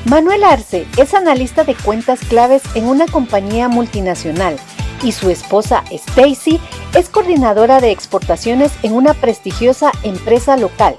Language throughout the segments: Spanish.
Manuel Arce es analista de cuentas claves en una compañía multinacional y su esposa Stacy es coordinadora de exportaciones en una prestigiosa empresa local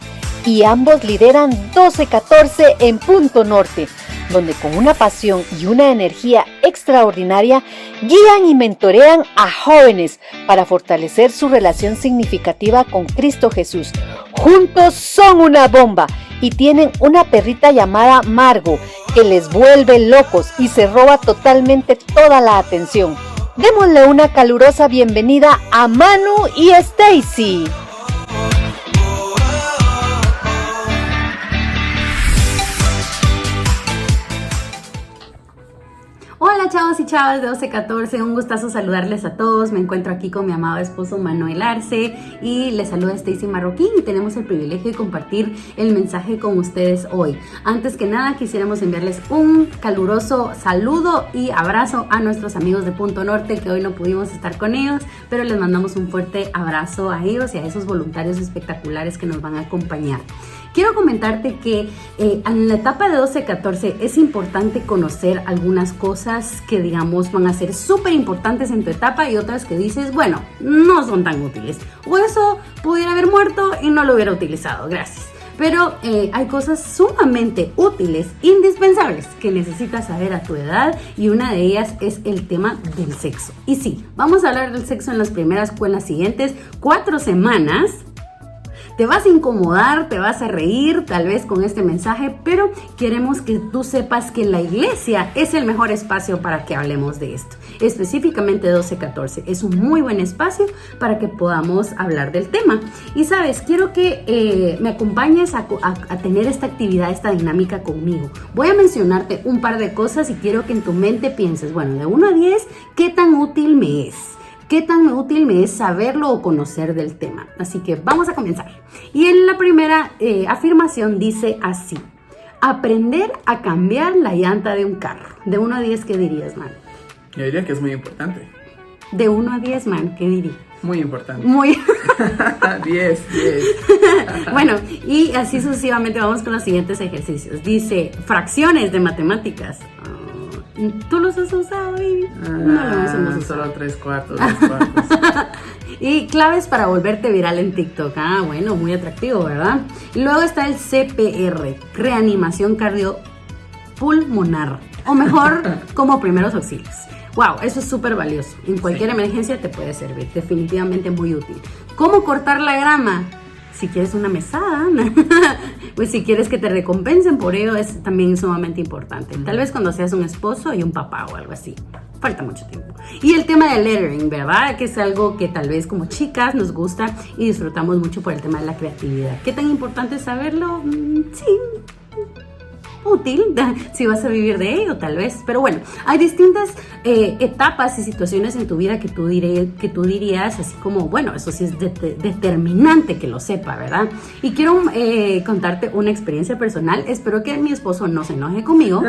y ambos lideran 1214 en Punto Norte, donde con una pasión y una energía extraordinaria guían y mentorean a jóvenes para fortalecer su relación significativa con Cristo Jesús. Juntos son una bomba y tienen una perrita llamada Margo que les vuelve locos y se roba totalmente toda la atención. Démosle una calurosa bienvenida a Manu y Stacy. Hola chavos y chavas de 1214, un gustazo saludarles a todos. Me encuentro aquí con mi amado esposo Manuel Arce y les saluda Stacy Marroquín y tenemos el privilegio de compartir el mensaje con ustedes hoy. Antes que nada quisiéramos enviarles un caluroso saludo y abrazo a nuestros amigos de Punto Norte que hoy no pudimos estar con ellos, pero les mandamos un fuerte abrazo a ellos y a esos voluntarios espectaculares que nos van a acompañar. Quiero comentarte que en la etapa de 12-14 es importante conocer algunas cosas que digamos van a ser súper importantes en tu etapa y otras que dices, bueno, no son tan útiles. O eso pudiera haber muerto y no lo hubiera utilizado, gracias. Pero hay cosas sumamente útiles, indispensables, que necesitas saber a tu edad y una de ellas es el tema del sexo. Y sí, vamos a hablar del sexo en las siguientes 4 semanas. Te vas a incomodar, te vas a reír tal vez con este mensaje, pero queremos que tú sepas que la iglesia es el mejor espacio para que hablemos de esto. Específicamente 12-14 es un muy buen espacio para que podamos hablar del tema. Y sabes, quiero que me acompañes a tener esta actividad, esta dinámica conmigo. Voy a mencionarte un par de cosas y quiero que en tu mente pienses, bueno, de 1 a 10, ¿qué tan útil me es? ¿Qué tan útil me es saberlo o conocer del tema? Así que vamos a comenzar. Y en la primera afirmación dice así: aprender a cambiar la llanta de un carro. De 1 a 10, ¿qué dirías, man? Yo diría que es muy importante. De 1 a 10, man, ¿qué dirías? Muy importante. Muy 10. Bueno, y así sucesivamente vamos con los siguientes ejercicios. Dice, fracciones de matemáticas. ¿Tú los has usado, baby? No los hemos usado. Solo 3/4, 2/4. Y claves para volverte viral en TikTok. Ah, bueno, muy atractivo, ¿verdad? Y luego está el CPR, reanimación cardiopulmonar, o mejor, como primeros auxilios. Wow, eso es súper valioso. En cualquier emergencia te puede servir, definitivamente muy útil. ¿Cómo cortar la grama? Si quieres una mesada, pues si quieres que te recompensen por ello, es también sumamente importante. Tal vez cuando seas un esposo y un papá o algo así. Falta mucho tiempo. Y el tema del lettering, ¿verdad? Que es algo que tal vez como chicas nos gusta y disfrutamos mucho por el tema de la creatividad. ¿Qué tan importante es saberlo? Sí, útil, si vas a vivir de ello tal vez, pero bueno, hay distintas etapas y situaciones en tu vida que tú dirías así como, bueno, eso sí es determinante que lo sepa, ¿verdad? Y quiero contarte una experiencia personal. Espero que mi esposo no se enoje conmigo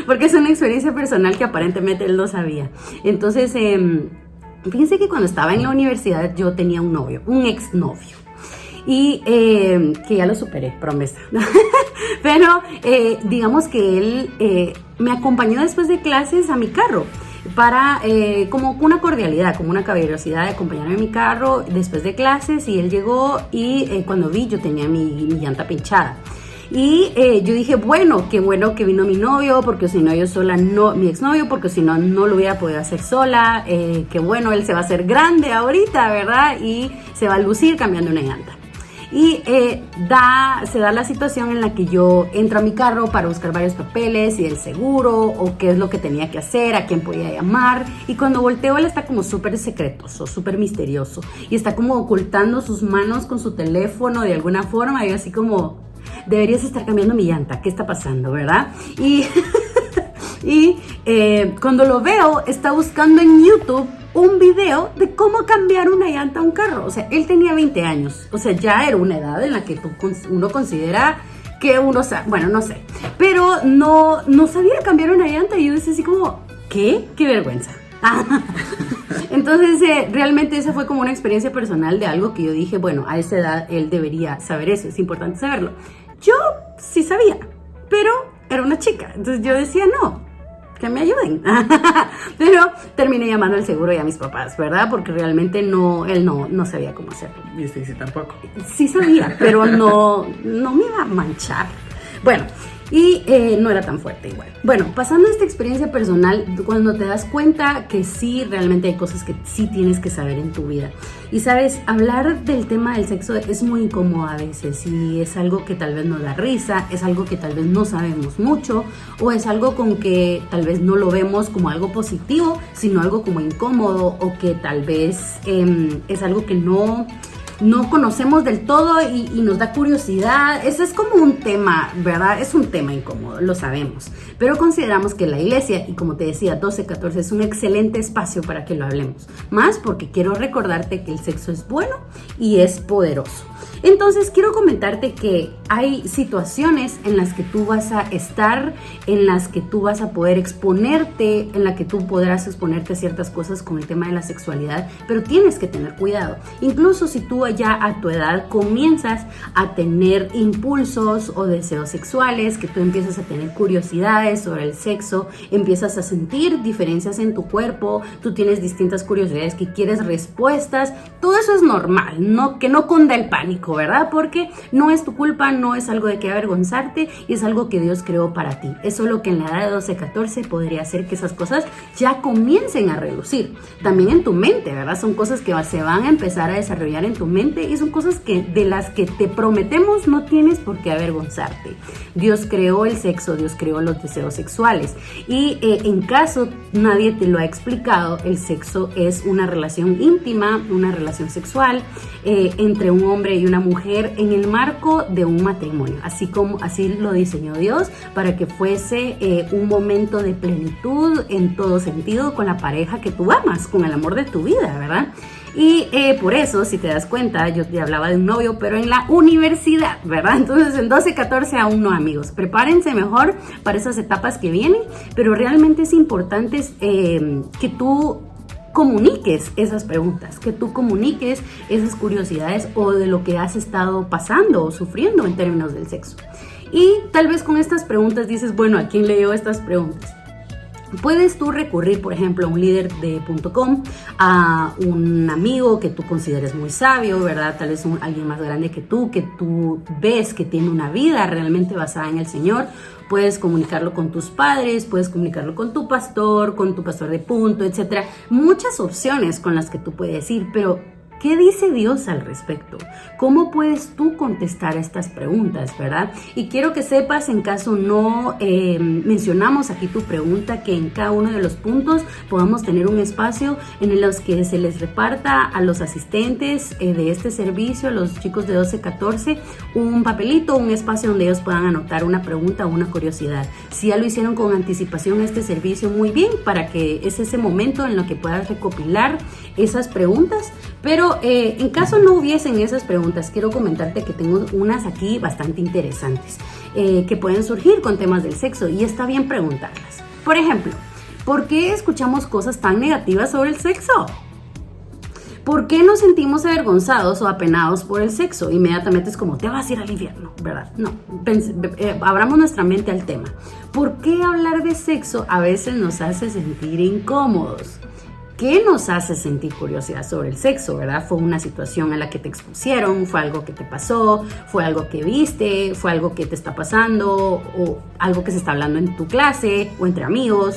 porque es una experiencia personal que aparentemente él no sabía. Entonces, fíjense que cuando estaba en la universidad yo tenía un novio, un exnovio, y que ya lo superé, promesa. Pero digamos que él me acompañó después de clases a mi carro para como una cordialidad, como una caballerosidad de acompañarme a mi carro después de clases, y él llegó y cuando vi yo tenía mi llanta pinchada. Y yo dije, bueno, qué bueno que vino mi novio, porque si no yo sola, no, mi exnovio, porque si no, no lo hubiera podido hacer sola. Qué bueno, él se va a hacer grande ahorita, ¿verdad? Y se va a lucir cambiando una llanta. Y se da la situación en la que yo entro a mi carro para buscar varios papeles y el seguro, o qué es lo que tenía que hacer, a quién podía llamar. Y cuando volteo, él está como súper secretoso, súper misterioso. Y está como ocultando sus manos con su teléfono de alguna forma. Y yo así como, deberías estar cambiando mi llanta, ¿qué está pasando, verdad? Y cuando lo veo, está buscando en YouTube un video de cómo cambiar una llanta a un carro. O sea, él tenía 20 años. O sea, ya era una edad en la que uno considera que uno sabe, bueno, no sé. Pero no sabía cambiar una llanta. Y yo decía así como, ¿qué? ¡Qué vergüenza! Entonces, realmente esa fue como una experiencia personal de algo que yo dije, bueno, a esa edad él debería saber eso, es importante saberlo. Yo sí sabía, pero era una chica, entonces yo decía, no, que me ayuden. Pero terminé llamando al seguro y a mis papás, ¿verdad? Porque realmente él no sabía cómo hacerlo. Y Stacy tampoco. Sí sabía, pero no me iba a manchar. Bueno, y no era tan fuerte igual. Bueno, pasando a esta experiencia personal, cuando te das cuenta que sí, realmente hay cosas que sí tienes que saber en tu vida. Y sabes, hablar del tema del sexo es muy incómodo a veces y es algo que tal vez nos da risa, es algo que tal vez no sabemos mucho o es algo con que tal vez no lo vemos como algo positivo, sino algo como incómodo o que tal vez es algo que no conocemos del todo y nos da curiosidad. Ese es como un tema, ¿verdad? Es un tema incómodo, lo sabemos. Pero consideramos que la iglesia, y como te decía, 12-14 es un excelente espacio para que lo hablemos. Más porque quiero recordarte que el sexo es bueno y es poderoso. Entonces quiero comentarte que hay situaciones en las que tú vas a estar, en las que tú vas a poder exponerte, en la que tú podrás exponerte a ciertas cosas con el tema de la sexualidad, pero tienes que tener cuidado. Incluso si tú ya a tu edad comienzas a tener impulsos o deseos sexuales, que tú empiezas a tener curiosidades sobre el sexo, empiezas a sentir diferencias en tu cuerpo, tú tienes distintas curiosidades que quieres respuestas, todo eso es normal, que no cunda el pánico, ¿verdad? Porque no es tu culpa, no es algo de que avergonzarte y es algo que Dios creó para ti. Es solo que en la edad de 12-14 podría hacer que esas cosas ya comiencen a relucir. También en tu mente, ¿verdad? Son cosas que se van a empezar a desarrollar en tu mente y son cosas de las que te prometemos no tienes por qué avergonzarte. Dios creó el sexo, Dios creó los deseos sexuales y en caso nadie te lo ha explicado, el sexo es una relación íntima, una relación sexual entre un hombre y una mujer en el marco de un matrimonio, así lo diseñó Dios para que fuese un momento de plenitud en todo sentido con la pareja que tú amas, con el amor de tu vida, ¿verdad? Y por eso, si te das cuenta, yo te hablaba de un novio, pero en la universidad, ¿verdad? Entonces en 12-14 aún no, amigos. Prepárense mejor para esas etapas que vienen, pero realmente es importante que tú comuniques esas preguntas, que tú comuniques esas curiosidades o de lo que has estado pasando o sufriendo en términos del sexo. Y tal vez con estas preguntas dices, bueno, ¿a quién le dio estas preguntas? Puedes tú recurrir, por ejemplo, a un líder de .com, a un amigo que tú consideres muy sabio, ¿verdad? Tal vez alguien más grande que tú ves que tiene una vida realmente basada en el Señor. Puedes comunicarlo con tus padres, puedes comunicarlo con tu pastor de punto, etc. Muchas opciones con las que tú puedes ir, pero ¿qué dice Dios al respecto? ¿Cómo puedes tú contestar estas preguntas, verdad? Y quiero que sepas, en caso no mencionamos aquí tu pregunta, que en cada uno de los puntos podamos tener un espacio en los que se les reparta a los asistentes de este servicio, a los chicos de 12-14, un papelito, un espacio donde ellos puedan anotar una pregunta o una curiosidad. Si ya lo hicieron con anticipación este servicio, muy bien, para que es ese momento en lo que puedas recopilar esas preguntas. Pero en caso no hubiesen esas preguntas, quiero comentarte que tengo unas aquí bastante interesantes que pueden surgir con temas del sexo y está bien preguntarlas. Por ejemplo, ¿por qué escuchamos cosas tan negativas sobre el sexo? ¿Por qué nos sentimos avergonzados o apenados por el sexo? Inmediatamente es como, te vas a ir al infierno, ¿verdad? No, abramos nuestra mente al tema. ¿Por qué hablar de sexo a veces nos hace sentir incómodos? ¿Qué nos hace sentir curiosidad sobre el sexo, verdad? ¿Fue una situación en la que te expusieron? ¿Fue algo que te pasó? ¿Fue algo que viste? ¿Fue algo que te está pasando? ¿O algo que se está hablando en tu clase o entre amigos?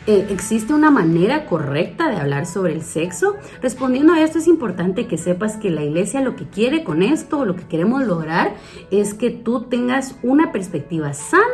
¿Existe una manera correcta de hablar sobre el sexo? Respondiendo a esto, es importante que sepas que la iglesia lo que quiere con esto, lo que queremos lograr, es que tú tengas una perspectiva sana,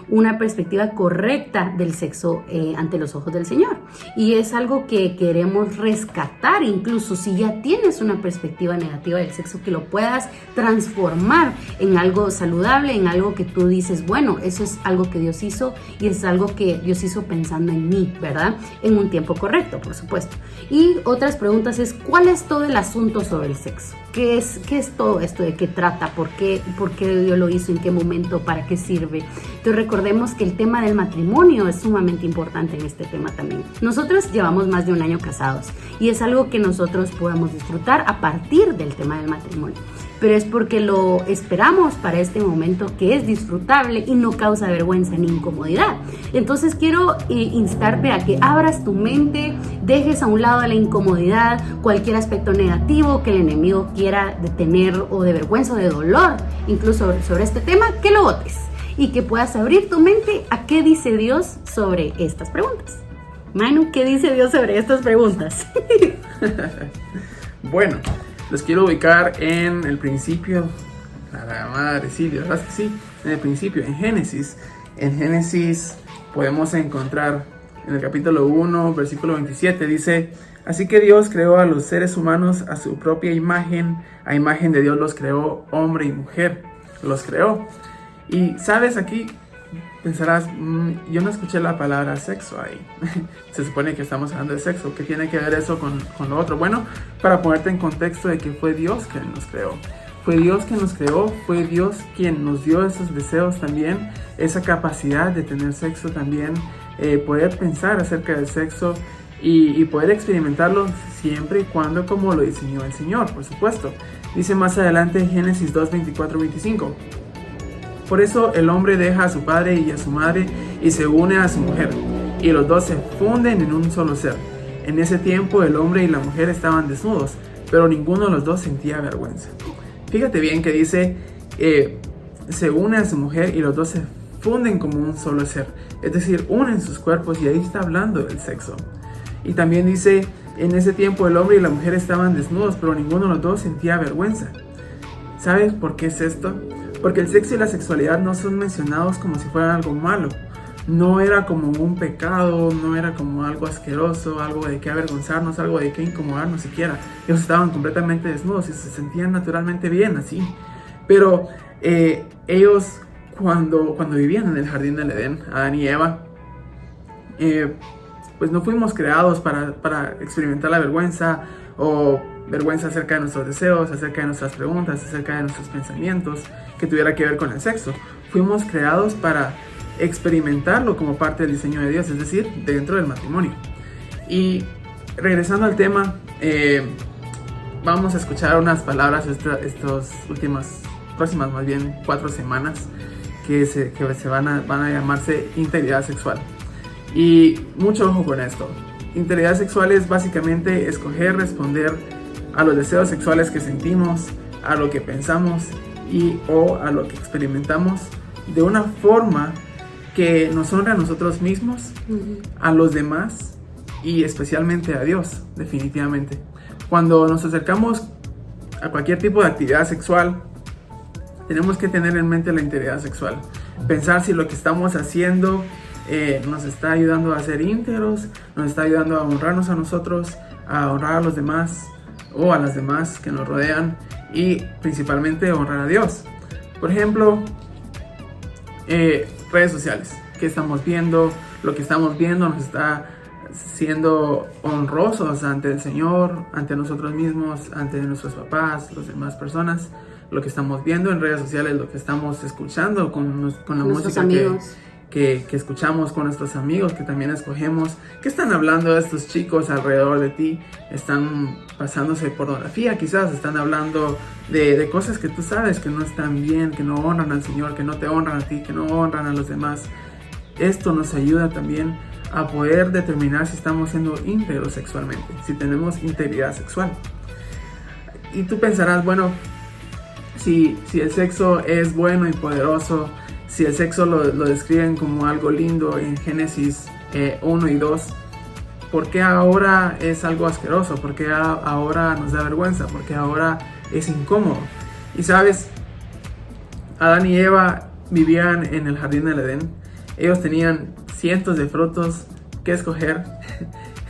una perspectiva correcta del sexo ante los ojos del Señor. Y es algo que queremos rescatar, incluso si ya tienes una perspectiva negativa del sexo, que lo puedas transformar en algo saludable, en algo que tú dices, bueno, eso es algo que Dios hizo y es algo que Dios hizo pensando en mí, ¿verdad? En un tiempo correcto, por supuesto. Y otras preguntas es, ¿cuál es todo el asunto sobre el sexo? ¿Qué es todo esto? ¿De qué trata? ¿Por qué Dios lo hizo? ¿En qué momento? ¿Para qué sirve? Entonces recordemos que el tema del matrimonio es sumamente importante en este tema también. Nosotros llevamos más de 1 año casados y es algo que nosotros podamos disfrutar a partir del tema del matrimonio. Pero es porque lo esperamos para este momento que es disfrutable y no causa vergüenza ni incomodidad. Entonces quiero instarte a que abras tu mente, dejes a un lado la incomodidad, cualquier aspecto negativo que el enemigo quiera detener o de vergüenza o de dolor, incluso sobre este tema, que lo botes y que puedas abrir tu mente a qué dice Dios sobre estas preguntas. Manu, ¿qué dice Dios sobre estas preguntas? Bueno, los quiero ubicar en el principio. A la madre, sí, de verdad que sí. En el principio, en Génesis. En Génesis podemos encontrar en el capítulo 1, versículo 27, dice: así que Dios creó a los seres humanos a su propia imagen. A imagen de Dios los creó, hombre y mujer. Los creó. Y sabes, aquí pensarás, yo no escuché la palabra sexo ahí. Se supone que estamos hablando de sexo. ¿Qué tiene que ver eso con lo otro? Bueno, para ponerte en contexto de que fue Dios quien nos creó. Fue Dios quien nos creó, fue Dios quien nos dio esos deseos también, esa capacidad de tener sexo también, poder pensar acerca del sexo y poder experimentarlo siempre y cuando como lo diseñó el Señor, por supuesto. Dice más adelante en Génesis 2, 24, 25. Por eso el hombre deja a su padre y a su madre y se une a su mujer, y los dos se funden en un solo ser. En ese tiempo el hombre y la mujer estaban desnudos, pero ninguno de los dos sentía vergüenza. Fíjate bien que dice, se une a su mujer y los dos se funden como un solo ser. Es decir, unen sus cuerpos, y ahí está hablando del sexo. Y también dice, en ese tiempo el hombre y la mujer estaban desnudos, pero ninguno de los dos sentía vergüenza. ¿Sabes por qué es esto? Porque el sexo y la sexualidad no son mencionados como si fueran algo malo. No era como un pecado, no era como algo asqueroso, algo de qué avergonzarnos, algo de qué incomodarnos siquiera. Ellos estaban completamente desnudos y se sentían naturalmente bien así. Pero ellos cuando vivían en el jardín del Edén, Adán y Eva, pues no fuimos creados para experimentar la vergüenza o vergüenza acerca de nuestros deseos, acerca de nuestras preguntas, acerca de nuestros pensamientos que tuviera que ver con el sexo. Fuimos creados para experimentarlo como parte del diseño de Dios, es decir, dentro del matrimonio. Y regresando al tema, vamos a escuchar unas palabras estas próximas más bien 4 semanas que van a llamarse integridad sexual. Y mucho ojo con esto. Integridad sexual es básicamente escoger responder a los deseos sexuales que sentimos, a lo que pensamos o a lo que experimentamos de una forma que nos honra a nosotros mismos, a los demás y especialmente a Dios, definitivamente. Cuando nos acercamos a cualquier tipo de actividad sexual, tenemos que tener en mente la integridad sexual. Pensar si lo que estamos haciendo nos está ayudando a ser íntegros, nos está ayudando a honrarnos a nosotros, a honrar a los demás o a las demás que nos rodean y principalmente honrar a Dios. Por ejemplo, redes sociales. ¿Qué estamos viendo? Lo que estamos viendo nos está siendo honrosos ante el Señor, ante nosotros mismos, ante nuestros papás, las demás personas. Lo que estamos viendo en redes sociales, lo que estamos escuchando con la música que escuchamos, con nuestros amigos que también escogemos. ¿Qué están hablando estos chicos alrededor de ti? Están pasándose pornografía, quizás están hablando de cosas que tú sabes que no están bien, que no honran al Señor, que no te honran a ti, que no honran a los demás. Esto nos ayuda también a poder determinar si estamos siendo íntegros sexualmente, si tenemos integridad sexual. Y tú pensarás, bueno, si el sexo es bueno y poderoso, si el sexo lo describen como algo lindo en Génesis 1 y 2, ¿por qué ahora es algo asqueroso? ¿Por qué ahora nos da vergüenza? ¿Por qué ahora es incómodo? Y sabes, Adán y Eva vivían en el jardín del Edén. Ellos tenían cientos de frutos que escoger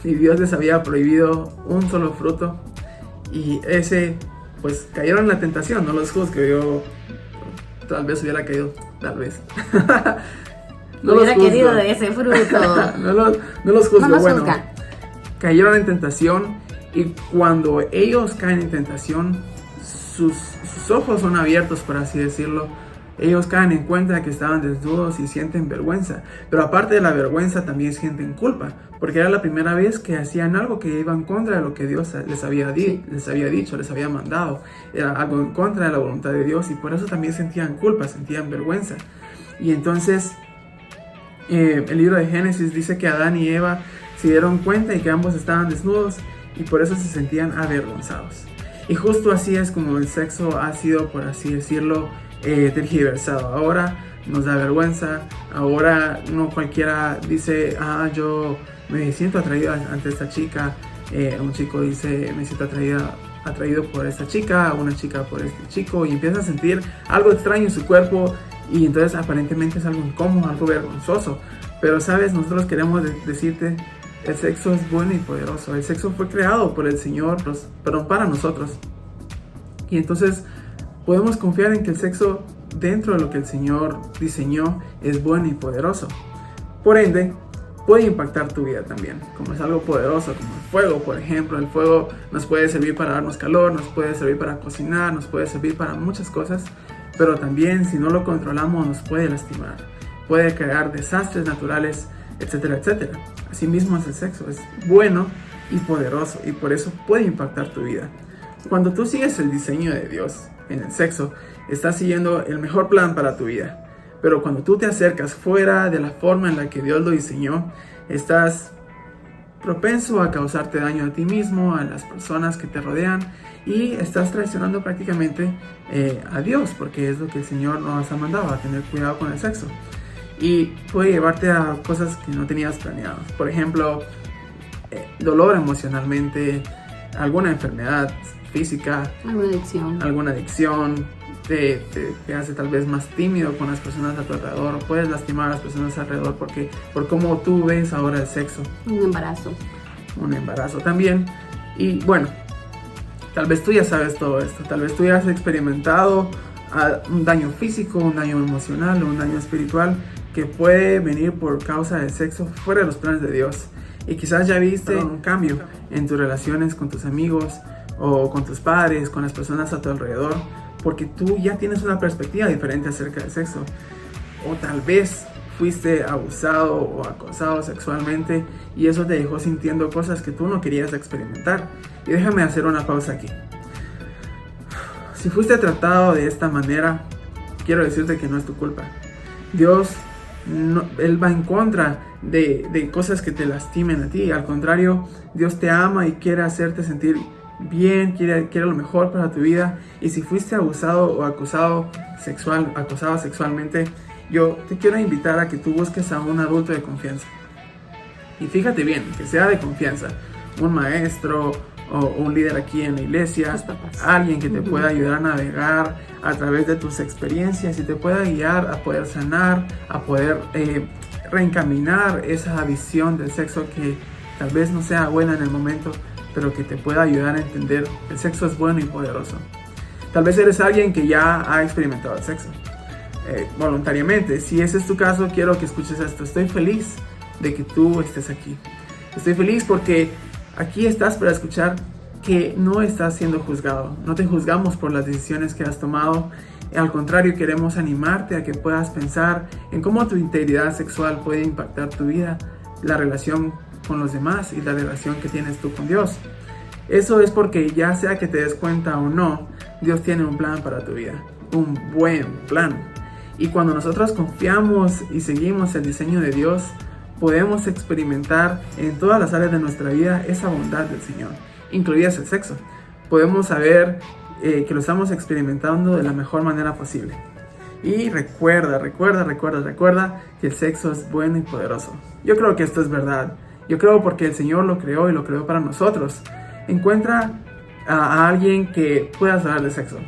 y Dios les había prohibido un solo fruto. Y pues cayeron en la tentación. No los juzgo, yo tal vez hubiera caído, tal vez. No hubiera querido de ese fruto. no los juzgo. No bueno, cayeron en tentación y cuando ellos caen en tentación, sus ojos son abiertos, por así decirlo. Ellos caen en cuenta de que estaban desnudos y sienten vergüenza. Pero aparte de la vergüenza también sienten culpa, porque era la primera vez que hacían algo que iba en contra de lo que Dios les había dicho, les había mandado. Era algo en contra de la voluntad de Dios, y por eso también sentían culpa, sentían vergüenza. Y entonces el libro de Génesis dice que Adán y Eva se dieron cuenta y que ambos estaban desnudos, y por eso se sentían avergonzados. Y justo así es como el sexo ha sido, por así decirlo, tergiversado. Ahora nos da vergüenza. Ahora no cualquiera dice, yo me siento atraído ante esta chica. Un chico dice, me siento atraído por esta chica, una chica por este chico, y empieza a sentir algo extraño en su cuerpo, y entonces aparentemente es algo incómodo, algo vergonzoso. Pero sabes, nosotros queremos decirte, el sexo es bueno y poderoso. El sexo fue creado por el Señor, pero para nosotros. Y entonces podemos confiar en que el sexo, dentro de lo que el Señor diseñó, es bueno y poderoso. Por ende, puede impactar tu vida también, como es algo poderoso, como el fuego, por ejemplo. El fuego nos puede servir para darnos calor, nos puede servir para cocinar, nos puede servir para muchas cosas, pero también, si no lo controlamos, nos puede lastimar, puede crear desastres naturales, etcétera, etcétera. Asimismo es el sexo, es bueno y poderoso, y por eso puede impactar tu vida. Cuando tú sigues el diseño de Dios en el sexo, estás siguiendo el mejor plan para tu vida. Pero cuando tú te acercas fuera de la forma en la que Dios lo diseñó, estás propenso a causarte daño a ti mismo, a las personas que te rodean, y estás traicionando prácticamente a Dios, porque es lo que el Señor nos ha mandado, a tener cuidado con el sexo. Y puede llevarte a cosas que no tenías planeado. Por ejemplo, dolor emocionalmente, alguna enfermedad física, alguna adicción, te hace tal vez más tímido con las personas a tu alrededor, puedes lastimar a las personas alrededor por cómo tú ves ahora el sexo. Un embarazo también. Y bueno, tal vez tú ya sabes todo esto, tal vez tú ya has experimentado un daño físico, un daño emocional o un daño espiritual que puede venir por causa del sexo fuera de los planes de Dios. Y quizás ya viste un cambio en tus relaciones con tus amigos, o con tus padres, con las personas a tu alrededor, porque tú ya tienes una perspectiva diferente acerca del sexo. O tal vez fuiste abusado o acosado sexualmente, y eso te dejó sintiendo cosas que tú no querías experimentar. Y déjame hacer una pausa aquí. Si fuiste tratado de esta manera, quiero decirte que no es tu culpa. Dios, Él va en contra de cosas que te lastimen a ti. Al contrario, Dios te ama y quiere hacerte sentir bien, quiere lo mejor para tu vida. Y si fuiste abusado o acosado sexualmente, yo te quiero invitar a que tú busques a un adulto de confianza. Y fíjate bien, que sea de confianza, un maestro o un líder aquí en la iglesia, alguien que te pueda ayudar a navegar a través de tus experiencias y te pueda guiar a poder sanar, a poder reencaminar esa visión del sexo que tal vez no sea buena en el momento, pero que te pueda ayudar a entender que el sexo es bueno y poderoso. Tal vez eres alguien que ya ha experimentado el sexo voluntariamente. Si ese es tu caso, quiero que escuches esto. Estoy feliz de que tú estés aquí. Estoy feliz porque aquí estás para escuchar que no estás siendo juzgado. No te juzgamos por las decisiones que has tomado. Al contrario, queremos animarte a que puedas pensar en cómo tu integridad sexual puede impactar tu vida, la relación con los demás y la relación que tienes tú con Dios. Eso es porque, ya sea que te des cuenta o no, Dios tiene un plan para tu vida, un buen plan. Y cuando nosotros confiamos y seguimos el diseño de Dios, podemos experimentar en todas las áreas de nuestra vida esa bondad del Señor, incluidas el sexo. Podemos saber que lo estamos experimentando de la mejor manera posible. Y recuerda que el sexo es bueno y poderoso. Yo creo que esto es verdad. Yo creo porque el Señor lo creó y lo creó para nosotros. Encuentra a alguien que puedas hablar de sexo.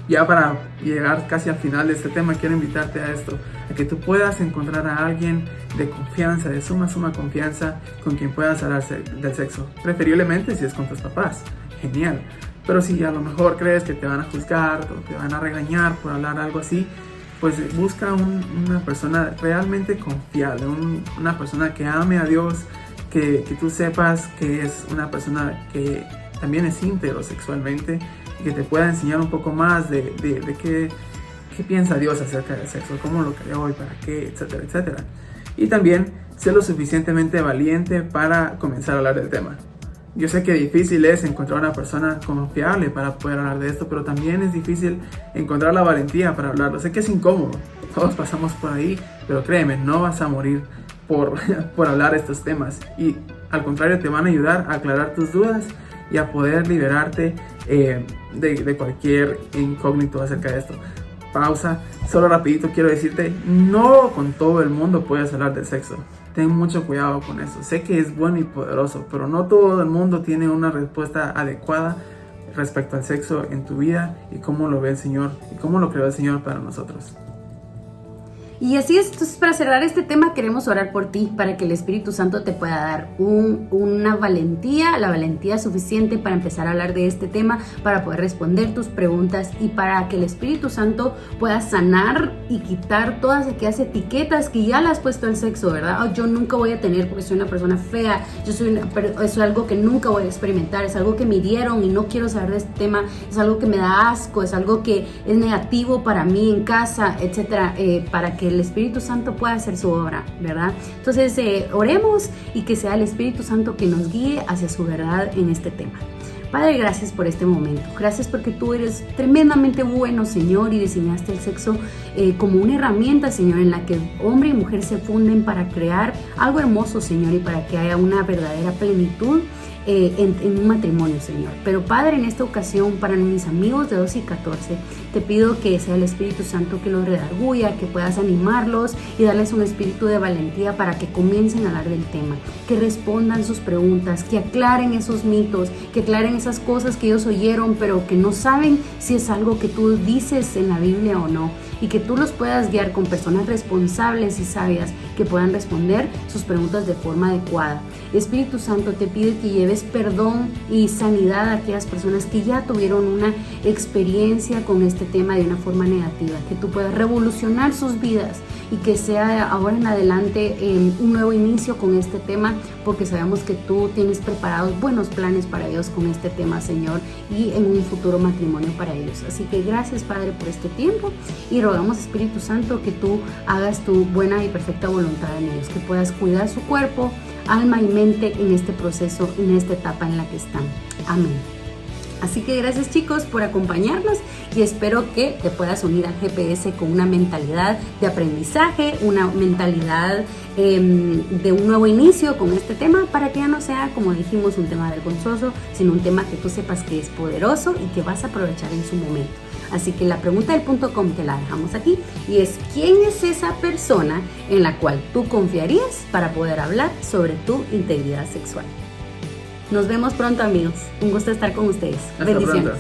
Ya para llegar casi al final de este tema, quiero invitarte a esto, a que tú puedas encontrar a alguien de confianza, de suma confianza, con quien puedas hablar del sexo. Preferiblemente si es con tus papás, genial. Pero si a lo mejor crees que te van a juzgar o te van a regañar por hablar algo así, pues busca una persona realmente confiable, una persona que ame a Dios, que tú sepas que es una persona que también es íntegro sexualmente, y que te pueda enseñar un poco más de qué piensa Dios acerca del sexo, cómo lo creó y para qué, etcétera, etcétera. Y también sé lo suficientemente valiente para comenzar a hablar del tema. Yo sé que difícil es encontrar una persona confiable para poder hablar de esto, pero también es difícil encontrar la valentía para hablarlo. Sé que es incómodo, todos pasamos por ahí, pero créeme, no vas a morir por hablar estos temas. Y al contrario, te van a ayudar a aclarar tus dudas y a poder liberarte de cualquier incógnito acerca de esto. Pausa, solo rapidito quiero decirte, no con todo el mundo puedes hablar del sexo. Ten mucho cuidado con eso. Sé que es bueno y poderoso, pero no todo el mundo tiene una respuesta adecuada respecto al sexo en tu vida y cómo lo ve el Señor y cómo lo creó el Señor para nosotros. Y así es, entonces para cerrar este tema queremos orar por ti, para que el Espíritu Santo te pueda dar una valentía, la valentía suficiente para empezar a hablar de este tema, para poder responder tus preguntas y para que el Espíritu Santo pueda sanar y quitar todas aquellas etiquetas que ya le has puesto al sexo, ¿verdad? Oh, yo nunca voy a tener porque soy una persona fea, eso es algo que nunca voy a experimentar, es algo que me dieron y no quiero saber de este tema, es algo que me da asco, es algo que es negativo para mí en casa, etcétera, para que el Espíritu Santo pueda hacer su obra, ¿verdad? Entonces oremos y que sea el Espíritu Santo que nos guíe hacia su verdad en este tema. Padre, gracias por este momento, gracias porque tú eres tremendamente bueno, Señor, y diseñaste el sexo como una herramienta, Señor, en la que hombre y mujer se funden para crear algo hermoso, Señor, y para que haya una verdadera plenitud en un matrimonio, Señor. Pero Padre, en esta ocasión, para mis amigos de 12 y 14, te pido que sea el Espíritu Santo que los redarguya, que puedas animarlos y darles un espíritu de valentía para que comiencen a hablar del tema, que respondan sus preguntas, que aclaren esos mitos, que aclaren esas cosas que ellos oyeron, pero que no saben si es algo que tú dices en la Biblia o no, y que tú los puedas guiar con personas responsables y sabias que puedan responder sus preguntas de forma adecuada. Espíritu Santo, te pido que lleves perdón y sanidad a aquellas personas que ya tuvieron una experiencia con este tema de una forma negativa, que tú puedas revolucionar sus vidas y que sea ahora en adelante un nuevo inicio con este tema, porque sabemos que tú tienes preparados buenos planes para ellos con este tema, Señor, y en un futuro matrimonio para ellos. Así que gracias, Padre, por este tiempo, y rogamos, Espíritu Santo, que tú hagas tu buena y perfecta voluntad en ellos, que puedas cuidar su cuerpo, alma y mente en este proceso, en esta etapa en la que están. Amén. Así que gracias, chicos, por acompañarnos, y espero que te puedas unir al GPS con una mentalidad de aprendizaje, una mentalidad de un nuevo inicio con este tema, para que ya no sea, como dijimos, un tema vergonzoso, sino un tema que tú sepas que es poderoso y que vas a aprovechar en su momento. Así que la pregunta del .com te la dejamos aquí, y es: ¿quién es esa persona en la cual tú confiarías para poder hablar sobre tu integridad sexual? Nos vemos pronto, amigos. Un gusto estar con ustedes. Hasta Bendiciones. pronto.